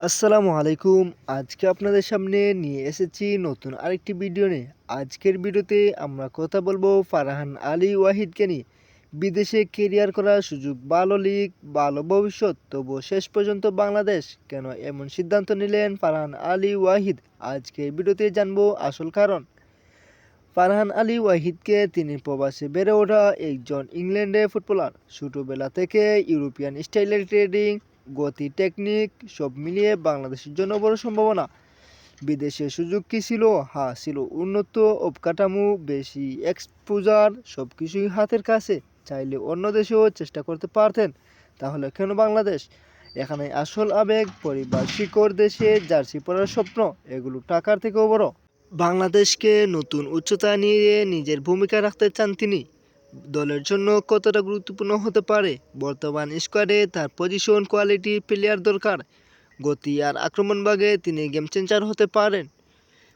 আসসালামু আলাইকুম। আজকে আপনাদের সামনে নিয়ে এসেছি নতুন আরেকটি ভিডিও নিয়ে। আজকের ভিডিওতে আমরা কথা বলবো ফারহান আলী ওয়াহিদকে নিয়ে। বিদেশে কেরিয়ার করার সুযোগ, ভালো লিগ, ভালো ভবিষ্যৎ, তবুও শেষ পর্যন্ত বাংলাদেশ কেন এমন সিদ্ধান্ত নিলেন ফারহান আলী ওয়াহিদ? আজকের ভিডিওতে জানবো আসল কারণ। ফারহান আলী ওয়াহিদকে তিনি প্রবাসে বেড়ে ওঠা একজন ইংল্যান্ডের ফুটবলার। ছোটবেলা থেকে ইউরোপিয়ান স্টাইলের ট্রেডিং, গতি, টেকনিক সব মিলিয়ে বাংলাদেশের জন্য বড় সম্ভাবনা। বিদেশে সুযোগ কী ছিল? হ্যাঁ, ছিল উন্নত অবকাঠামো, বেশি এক্সপোজার, সব কিছুই হাতের কাছে। চাইলে অন্য দেশেও চেষ্টা করতে পারতেন। তাহলে কেন বাংলাদেশ? এখানে আসল আবেগ, পরিবার, শিকড়, দেশে জার্সি পরার স্বপ্ন, এগুলো টাকার থেকেও বড়। বাংলাদেশকে নতুন উচ্চতায় নিয়ে নিজের ভূমিকা রাখতে চান তিনি। দলের জন্য কতটা গুরুত্বপূর্ণ হতে পারে? বর্তমান স্কোয়াডে তার পজিশন, কোয়ালিটি প্লেয়ার দরকার। গতি আর আক্রমণভাগে তিনি গেম চেঞ্জার হতে পারেন।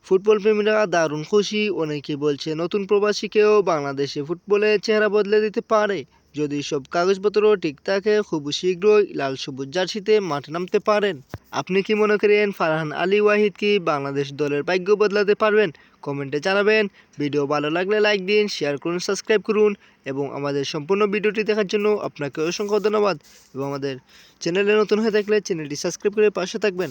ফুটবল প্রেমীরা দারুণ খুশি। অনেকেই বলছে নতুন প্রবাসীকেও বাংলাদেশে ফুটবলের চেহারা বদলে দিতে পারে। যদি সব কাগজপত্র ঠিক থাকে, খুব শীঘ্রই লাল সবুজ জার্সিতে মাঠে নামতে পারেন। আপনি কি মনে করেন ফারহান আলী ওয়াহিদ কি বাংলাদেশ দলের ভাগ্য বদলাতে পারবেন? কমেন্টে জানাবেন। ভিডিও ভালো লাগলে লাইক দিন, শেয়ার করুন, সাবস্ক্রাইব করুন এবং আমাদের সম্পূর্ণ ভিডিওটি দেখার জন্য আপনাকে অসংখ্য ধন্যবাদ। এবং আমাদের চ্যানেলে নতুন হয়ে থাকলে চ্যানেলটি সাবস্ক্রাইব করে পাশে থাকবেন।